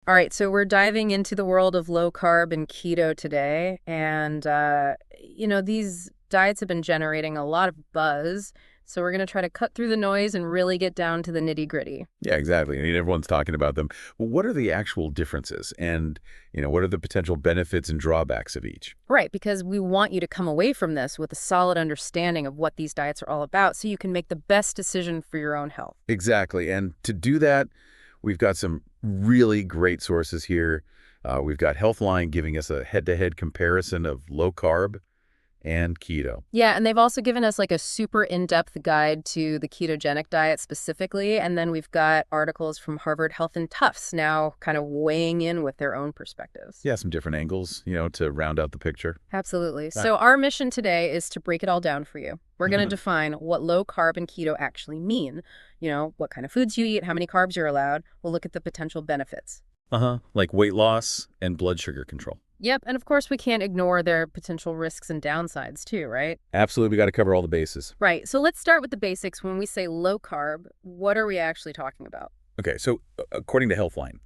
All right, so we're diving into the world of low carb and keto today. And, these diets have been generating a lot of buzz. So we're going to try to cut through the noise and really get down to the nitty gritty. Yeah, exactly. I mean, everyone's talking about them. Well, what are the actual differences? And, what are the potential benefits and drawbacks of each? Right, because we want you to come away from this with a solid understanding of what these diets are all about so you can make the best decision for your own health. Exactly. And to do that, we've got some really great sources here. We've got Healthline giving us a head-to-head comparison of low carb and keto. Yeah, and they've also given us like a super in-depth guide to the ketogenic diet specifically. And then we've got articles from Harvard Health and Tufts now kind of weighing in with their own perspectives. Yeah, some different angles, to round out the picture. Absolutely. So our mission today is to break it all down for you. We're going to define what low carb and keto actually mean. What kind of foods you eat, how many carbs you're allowed. We'll look at the potential benefits. Like weight loss and blood sugar control. Yep, and of course we can't ignore their potential risks and downsides too, right? Absolutely, we got to cover all the bases. Right, so let's start with the basics. When we say low carb, what are we actually talking about? Okay, so according to Healthline,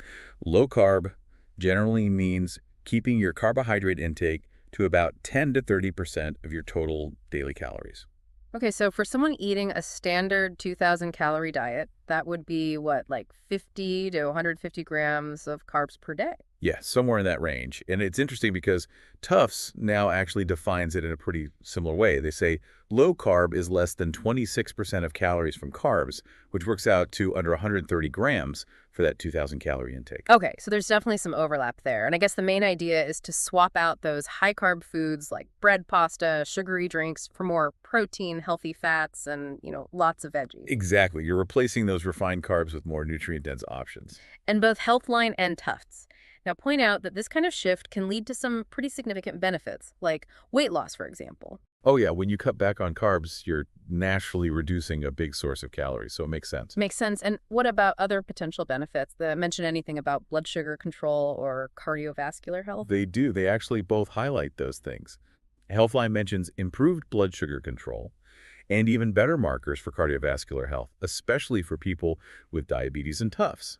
low carb generally means keeping your carbohydrate intake to about 10 to 30% of your total daily calories. Okay, so for someone eating a standard 2,000 calorie diet, that would be what, like 50 to 150 grams of carbs per day? Yeah, somewhere in that range. And it's interesting because Tufts now actually defines it in a pretty similar way. They say low carb is less than 26% of calories from carbs, which works out to under 130 grams for that 2,000 calorie intake. Okay, so there's definitely some overlap there. And I guess the main idea is to swap out those high carb foods like bread, pasta, sugary drinks for more protein, healthy fats, and, lots of veggies. Exactly. You're replacing those refined carbs with more nutrient-dense options. And both Healthline and Tufts now point out that this kind of shift can lead to some pretty significant benefits, like weight loss, for example. Oh yeah, when you cut back on carbs, you're naturally reducing a big source of calories, so it makes sense. Makes sense. And what about other potential benefits that mention anything about blood sugar control or cardiovascular health? They do. They actually both highlight those things. Healthline mentions improved blood sugar control and even better markers for cardiovascular health, especially for people with diabetes and Tufts.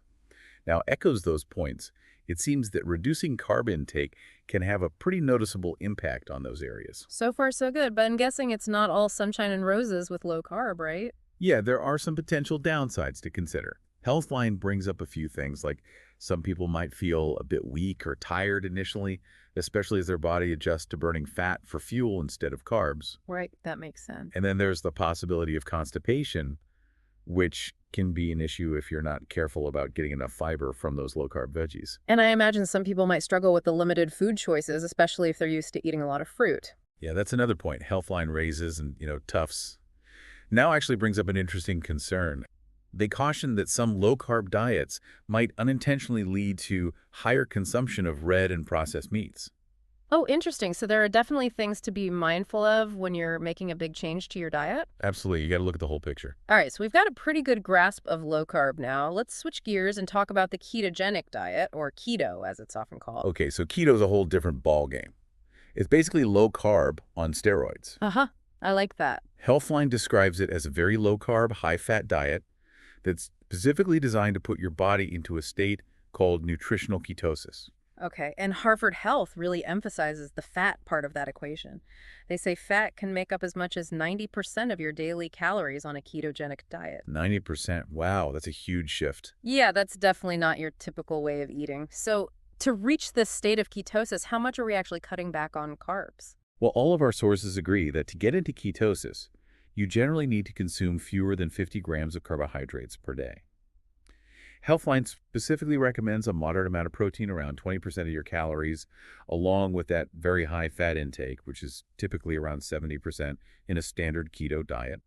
Now, echoes those points. It seems that reducing carb intake can have a pretty noticeable impact on those areas. So far, so good. But I'm guessing it's not all sunshine and roses with low carb, right? Yeah, there are some potential downsides to consider. Healthline brings up a few things, like some people might feel a bit weak or tired initially, especially as their body adjusts to burning fat for fuel instead of carbs. Right, that makes sense. And then there's the possibility of constipation, which can be an issue if you're not careful about getting enough fiber from those low-carb veggies. And I imagine some people might struggle with the limited food choices, especially if they're used to eating a lot of fruit. Yeah, that's another point. Healthline raises and, Tufts now actually brings up an interesting concern. They caution that some low-carb diets might unintentionally lead to higher consumption of red and processed meats. Oh, interesting. So there are definitely things to be mindful of when you're making a big change to your diet? Absolutely, you got to look at the whole picture. All right, so we've got a pretty good grasp of low carb now. Let's switch gears and talk about the ketogenic diet, or keto as it's often called. Okay, so keto is a whole different ball game. It's basically low carb on steroids. Uh-huh. I like that. Healthline describes it as a very low-carb, high-fat diet that's specifically designed to put your body into a state called nutritional ketosis. Okay, and Harvard Health really emphasizes the fat part of that equation. They say fat can make up as much as 90% of your daily calories on a ketogenic diet. 90%. Wow, that's a huge shift. Yeah, that's definitely not your typical way of eating. So to reach this state of ketosis, how much are we actually cutting back on carbs? Well, all of our sources agree that to get into ketosis, you generally need to consume fewer than 50 grams of carbohydrates per day. Healthline specifically recommends a moderate amount of protein, around 20% of your calories, along with that very high fat intake, which is typically around 70% in a standard keto diet.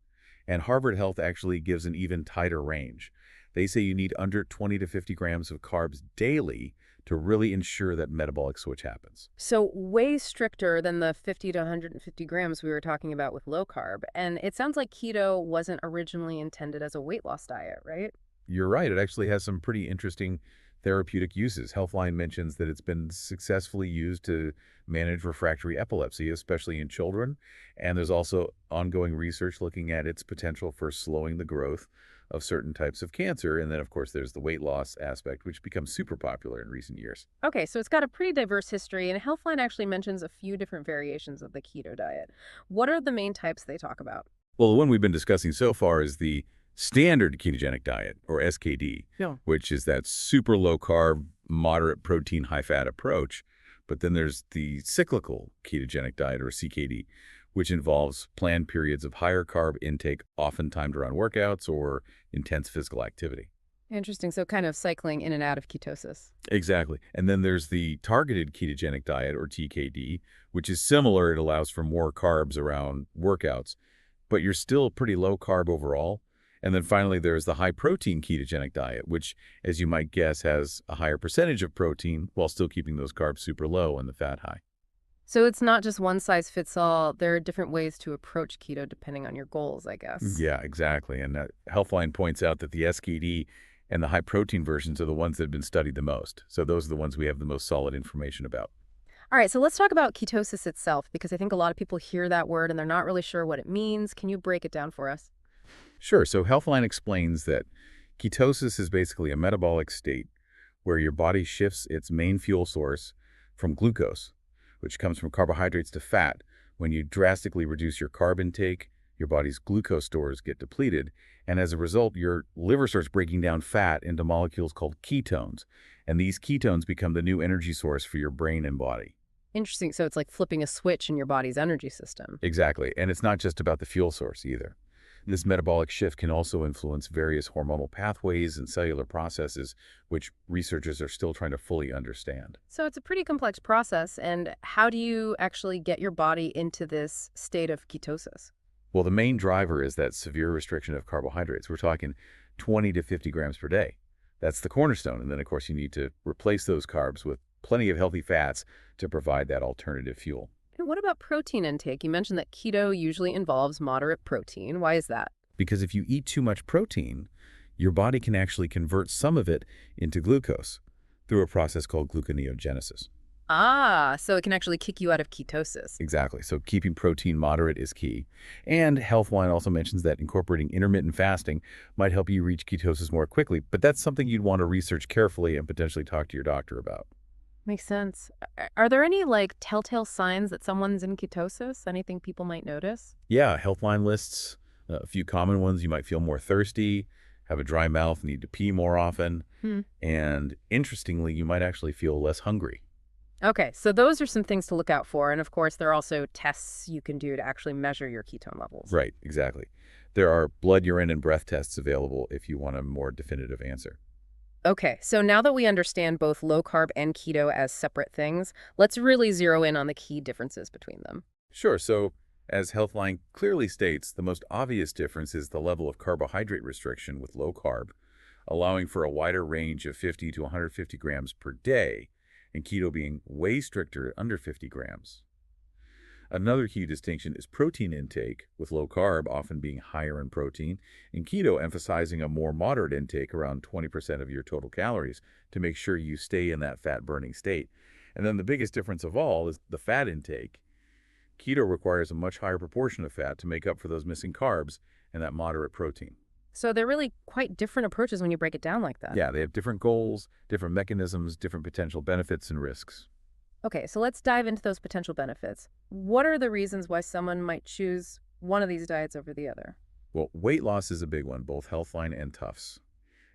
And Harvard Health actually gives an even tighter range. They say you need under 20 to 50 grams of carbs daily to really ensure that metabolic switch happens. So way stricter than the 50 to 150 grams we were talking about with low carb. And it sounds like keto wasn't originally intended as a weight loss diet, right? You're right. It actually has some pretty interesting therapeutic uses. Healthline mentions that it's been successfully used to manage refractory epilepsy, especially in children. And there's also ongoing research looking at its potential for slowing the growth of certain types of cancer. And then, of course, there's the weight loss aspect, which becomes super popular in recent years. Okay, so it's got a pretty diverse history, and Healthline actually mentions a few different variations of the keto diet. What are the main types they talk about? Well, the one we've been discussing so far is the standard ketogenic diet, or SKD, Yeah. which is that super low carb, moderate protein, high fat approach. But then there's the cyclical ketogenic diet, or CKD, which involves planned periods of higher carb intake, often timed around workouts or intense physical activity. Interesting. So kind of cycling in and out of ketosis. Exactly. And then there's the targeted ketogenic diet, or TKD, which is similar. It allows for more carbs around workouts, but you're still pretty low carb overall. And then finally, there's the high protein ketogenic diet, which, as you might guess, has a higher percentage of protein while still keeping those carbs super low and the fat high. So it's not just one size fits all. There are different ways to approach keto depending on your goals, I guess. Yeah, exactly. And Healthline points out that the SKD and the high protein versions are the ones that have been studied the most. So those are the ones we have the most solid information about. All right, so let's talk about ketosis itself because I think a lot of people hear that word and they're not really sure what it means. Can you break it down for us? Sure. So Healthline explains that ketosis is basically a metabolic state where your body shifts its main fuel source from glucose, which comes from carbohydrates, to fat. When you drastically reduce your carb intake, your body's glucose stores get depleted, and as a result, your liver starts breaking down fat into molecules called ketones, and these ketones become the new energy source for your brain and body. Interesting. So it's like flipping a switch in your body's energy system. Exactly, and it's not just about the fuel source either. This metabolic shift can also influence various hormonal pathways and cellular processes, which researchers are still trying to fully understand. So it's a pretty complex process. And how do you actually get your body into this state of ketosis? Well, the main driver is that severe restriction of carbohydrates. We're talking 20 to 50 grams per day. That's the cornerstone. And then, of course, you need to replace those carbs with plenty of healthy fats to provide that alternative fuel. And what about protein intake? You mentioned that keto usually involves moderate protein. Why is that? Because if you eat too much protein, your body can actually convert some of it into glucose through a process called gluconeogenesis. Ah, so it can actually kick you out of ketosis. Exactly. So keeping protein moderate is key. And Healthline also mentions that incorporating intermittent fasting might help you reach ketosis more quickly, but that's something you'd want to research carefully and potentially talk to your doctor about. Makes sense. Are there any like telltale signs that someone's in ketosis? Anything people might notice? Yeah, Healthline lists a few common ones. You might feel more thirsty, have a dry mouth, need to pee more often, Hmm. and interestingly, you might actually feel less hungry. Okay, so those are some things to look out for. And of course, there are also tests you can do to actually measure your ketone levels. Right, exactly. There are blood, urine, and breath tests available if you want a more definitive answer. Okay, so now that we understand both low carb and keto as separate things, let's really zero in on the key differences between them. Sure, so as Healthline clearly states, the most obvious difference is the level of carbohydrate restriction with low carb, allowing for a wider range of 50 to 150 grams per day, and keto being way stricter at under 50 grams. Another key distinction is protein intake, with low carb often being higher in protein, and keto emphasizing a more moderate intake around 20% of your total calories to make sure you stay in that fat-burning state. And then the biggest difference of all is the fat intake. Keto requires a much higher proportion of fat to make up for those missing carbs and that moderate protein. So they're really quite different approaches when you break it down like that. Yeah, they have different goals, different mechanisms, different potential benefits and risks. Okay, so let's dive into those potential benefits. What are the reasons why someone might choose one of these diets over the other? Well, weight loss is a big one. Both Healthline and Tufts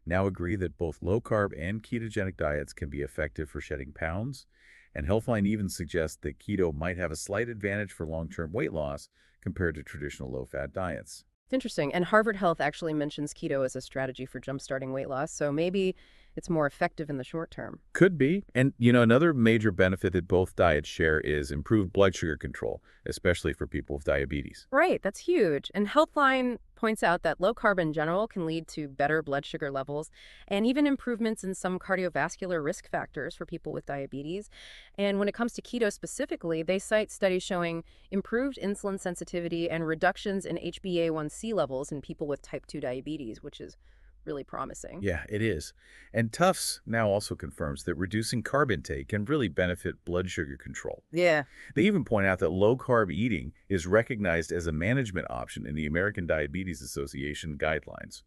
now agree that both low-carb and ketogenic diets can be effective for shedding pounds, and Healthline even suggests that keto might have a slight advantage for long-term weight loss compared to traditional low-fat diets. Interesting. And Harvard Health actually mentions keto as a strategy for jumpstarting weight loss, so maybe it's more effective in the short term. Could be. And, another major benefit that both diets share is improved blood sugar control, especially for people with diabetes. Right, that's huge. And Healthline points out that low carb in general can lead to better blood sugar levels and even improvements in some cardiovascular risk factors for people with diabetes. And when it comes to keto specifically, they cite studies showing improved insulin sensitivity and reductions in HbA1c levels in people with type 2 diabetes, which is really promising. Yeah, it is. And Tufts now also confirms that reducing carb intake can really benefit blood sugar control. Yeah. They even point out that low-carb eating is recognized as a management option in the American Diabetes Association guidelines,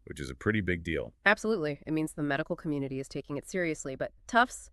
which is a pretty big deal. Absolutely. It means the medical community is taking it seriously. But Tufts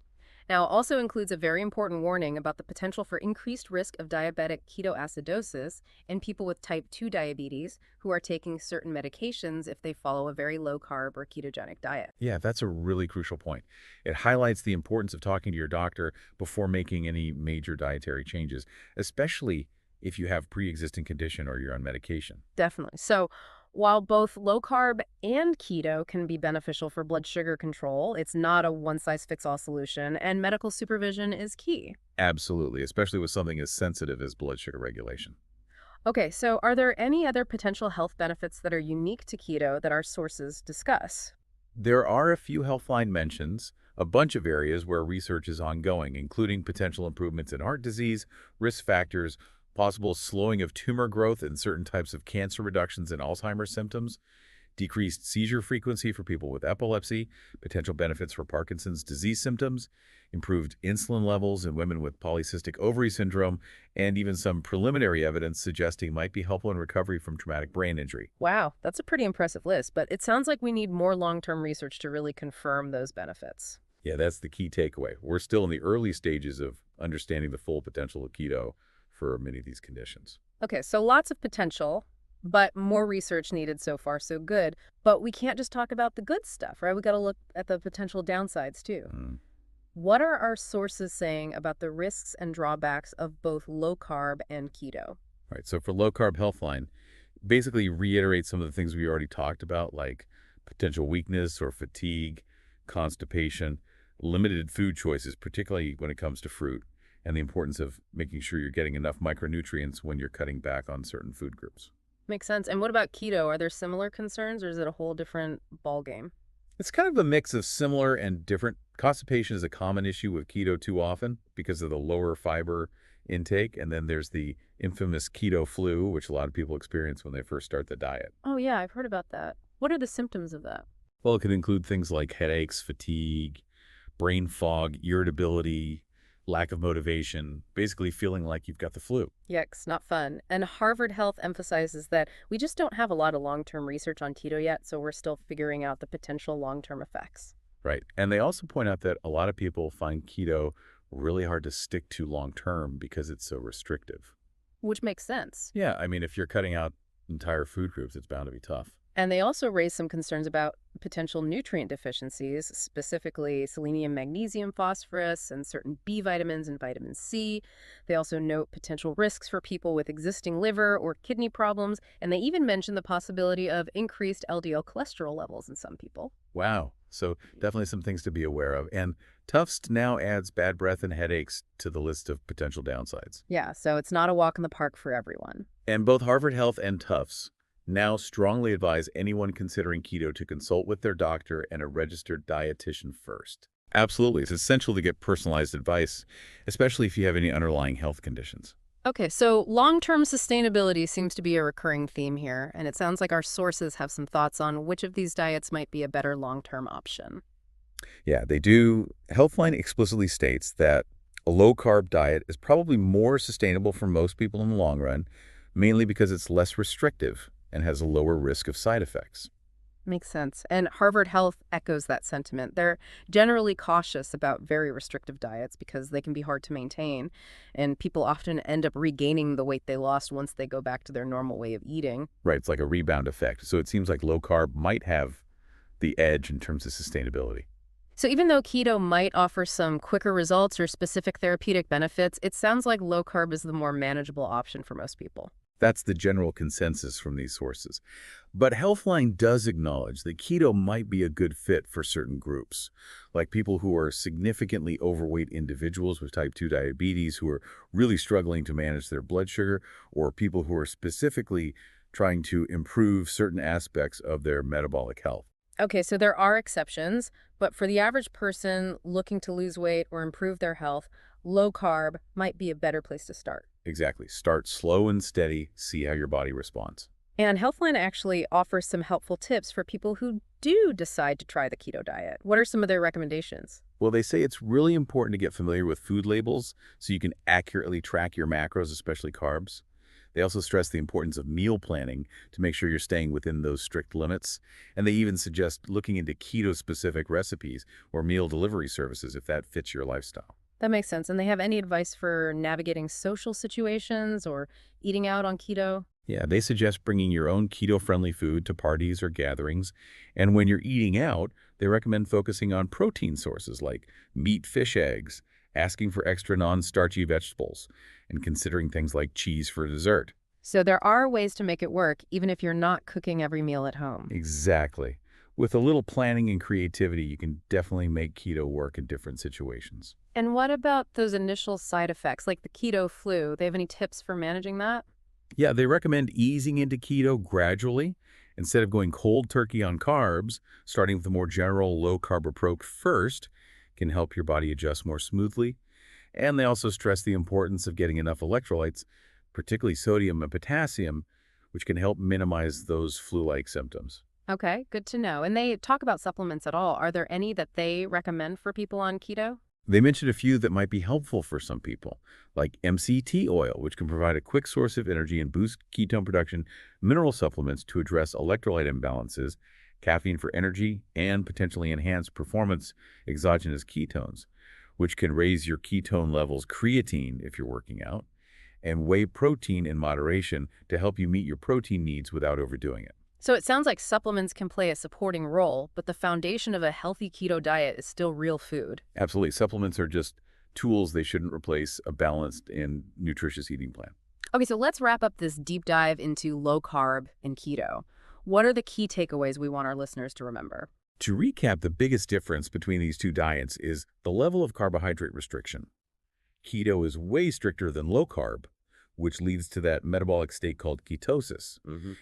now also includes a very important warning about the potential for increased risk of diabetic ketoacidosis in people with type 2 diabetes who are taking certain medications if they follow a very low carb or ketogenic diet. Yeah, that's a really crucial point. It highlights the importance of talking to your doctor before making any major dietary changes, especially if you have pre-existing condition or you're on medication. Definitely. So, while both low carb and keto can be beneficial for blood sugar control, it's not a one size fits all solution, and medical supervision is key. Absolutely, especially with something as sensitive as blood sugar regulation. Okay, so are there any other potential health benefits that are unique to keto that our sources discuss? There are a few Healthline mentions, a bunch of areas where research is ongoing, including potential improvements in heart disease, risk factors, possible slowing of tumor growth and certain types of cancer reductions in Alzheimer's symptoms, decreased seizure frequency for people with epilepsy, potential benefits for Parkinson's disease symptoms, improved insulin levels in women with polycystic ovary syndrome, and even some preliminary evidence suggesting might be helpful in recovery from traumatic brain injury. Wow, that's a pretty impressive list, but it sounds like we need more long term research to really confirm those benefits. Yeah, that's the key takeaway. We're still in the early stages of understanding the full potential of keto for many of these conditions. Okay, so lots of potential, but more research needed so far, so good. But we can't just talk about the good stuff, right? We got to look at the potential downsides too. Mm. What are our sources saying about the risks and drawbacks of both low carb and keto? Right. So for low carb Healthline, basically reiterate some of the things we already talked about, like potential weakness or fatigue, constipation, limited food choices, particularly when it comes to fruit, and the importance of making sure you're getting enough micronutrients when you're cutting back on certain food groups. Makes sense. And what about keto? Are there similar concerns or is it a whole different ballgame? It's kind of a mix of similar and different. Constipation is a common issue with keto too often because of the lower fiber intake. And then there's the infamous keto flu, which a lot of people experience when they first start the diet. Oh, yeah, I've heard about that. What are the symptoms of that? Well, it could include things like headaches, fatigue, brain fog, irritability, lack of motivation, basically feeling like you've got the flu. Yikes, not fun. And Harvard Health emphasizes that we just don't have a lot of long term research on keto yet, so we're still figuring out the potential long term effects. Right. And they also point out that a lot of people find keto really hard to stick to long term because it's so restrictive. Which makes sense. Yeah, I mean, if you're cutting out entire food groups, it's bound to be tough. And they also raise some concerns about potential nutrient deficiencies, specifically selenium, magnesium, phosphorus, and certain B vitamins and vitamin C. They also note potential risks for people with existing liver or kidney problems, and they even mention the possibility of increased LDL cholesterol levels in some people. Wow. So definitely some things to be aware of. And Tufts now adds bad breath and headaches to the list of potential downsides. Yeah, so it's not a walk in the park for everyone. And both Harvard Health and Tufts now strongly advise anyone considering keto to consult with their doctor and a registered dietitian first. Absolutely. It's essential to get personalized advice, especially if you have any underlying health conditions. Okay, so long-term sustainability seems to be a recurring theme here, and it sounds like our sources have some thoughts on which of these diets might be a better long-term option. Yeah, they do. Healthline explicitly states that a low-carb diet is probably more sustainable for most people in the long run, mainly because it's less restrictive and has a lower risk of side effects. Makes sense. And Harvard Health echoes that sentiment. They're generally cautious about very restrictive diets because they can be hard to maintain, and people often end up regaining the weight they lost once they go back to their normal way of eating. Right, it's like a rebound effect. So it seems like low-carb might have the edge in terms of sustainability. So even though keto might offer some quicker results or specific therapeutic benefits, it sounds like low carb is the more manageable option for most people. That's the general consensus from these sources. But Healthline does acknowledge that keto might be a good fit for certain groups, like people who are significantly overweight individuals with type 2 diabetes who are really struggling to manage their blood sugar, or people who are specifically trying to improve certain aspects of their metabolic health. Okay, so there are exceptions, but for the average person looking to lose weight or improve their health, low carb might be a better place to start. Exactly. Start slow and steady, see how your body responds. And Healthline actually offers some helpful tips for people who do decide to try the keto diet. What are some of their recommendations? Well, they say it's really important to get familiar with food labels so you can accurately track your macros, especially carbs. They also stress the importance of meal planning to make sure you're staying within those strict limits. And they even suggest looking into keto-specific recipes or meal delivery services if that fits your lifestyle. That makes sense. And they have any advice for navigating social situations or eating out on keto? Yeah, they suggest bringing your own keto-friendly food to parties or gatherings. And when you're eating out, they recommend focusing on protein sources like meat, fish, eggs, asking for extra non-starchy vegetables, and considering things like cheese for dessert. So there are ways to make it work, even if you're not cooking every meal at home. Exactly. With a little planning and creativity, you can definitely make keto work in different situations. And what about those initial side effects, like the keto flu? They have any tips for managing that? Yeah, they recommend easing into keto gradually. Instead of going cold turkey on carbs, starting with a more general low-carb approach first can help your body adjust more smoothly. And they also stress the importance of getting enough electrolytes, particularly sodium and potassium, which can help minimize those flu-like symptoms. Okay, good to know. And they talk about supplements at all. Are there any that they recommend for people on keto? They mentioned a few that might be helpful for some people, like MCT oil, which can provide a quick source of energy and boost ketone production, mineral supplements to address electrolyte imbalances, caffeine for energy, and potentially enhance performance exogenous ketones, which can raise your ketone levels, creatine if you're working out, and whey protein in moderation to help you meet your protein needs without overdoing it. So it sounds like supplements can play a supporting role, but the foundation of a healthy keto diet is still real food. Absolutely. Supplements are just tools. They shouldn't replace a balanced and nutritious eating plan. Okay, so let's wrap up this deep dive into low carb and keto. What are the key takeaways we want our listeners to remember? To recap, the biggest difference between these two diets is the level of carbohydrate restriction. Keto is way stricter than low carb, which leads to that metabolic state called ketosis.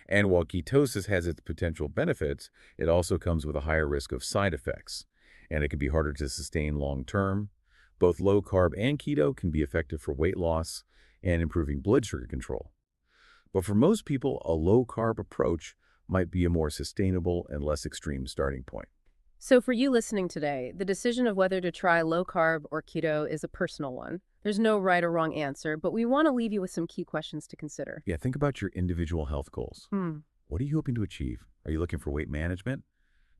And while ketosis has its potential benefits, it also comes with a higher risk of side effects, and it can be harder to sustain long term. Both low carb and keto can be effective for weight loss and improving blood sugar control. But for most people, a low carb approach might be a more sustainable and less extreme starting point. So for you listening today, the decision of whether to try low carb or keto is a personal one. There's no right or wrong answer, but we want to leave you with some key questions to consider. Yeah, think about your individual health goals. Hmm. What are you hoping to achieve? Are you looking for weight management,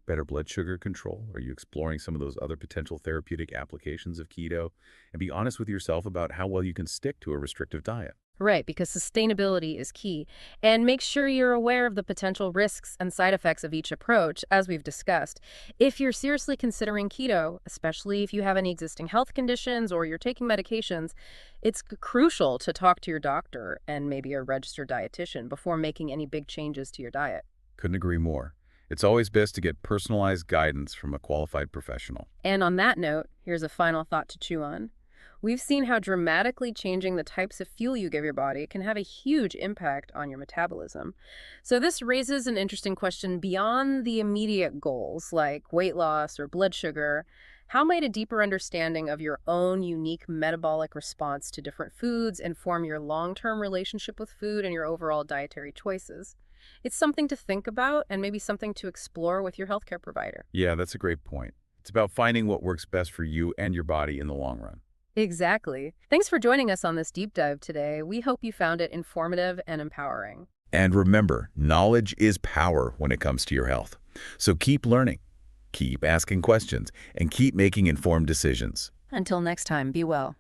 better blood sugar control? Are you exploring some of those other potential therapeutic applications of keto? And be honest with yourself about how well you can stick to a restrictive diet. Right, because sustainability is key. And make sure you're aware of the potential risks and side effects of each approach, as we've discussed. If you're seriously considering keto, especially if you have any existing health conditions or you're taking medications, it's crucial to talk to your doctor and maybe a registered dietitian before making any big changes to your diet. Couldn't agree more. It's always best to get personalized guidance from a qualified professional. And on that note, here's a final thought to chew on. We've seen how dramatically changing the types of fuel you give your body can have a huge impact on your metabolism. So this raises an interesting question beyond the immediate goals like weight loss or blood sugar. How might a deeper understanding of your own unique metabolic response to different foods inform your long-term relationship with food and your overall dietary choices? It's something to think about and maybe something to explore with your healthcare provider. Yeah, that's a great point. It's about finding what works best for you and your body in the long run. Exactly. Thanks for joining us on this deep dive today. We hope you found it informative and empowering. And remember, knowledge is power when it comes to your health. So keep learning, keep asking questions, and keep making informed decisions. Until next time, be well.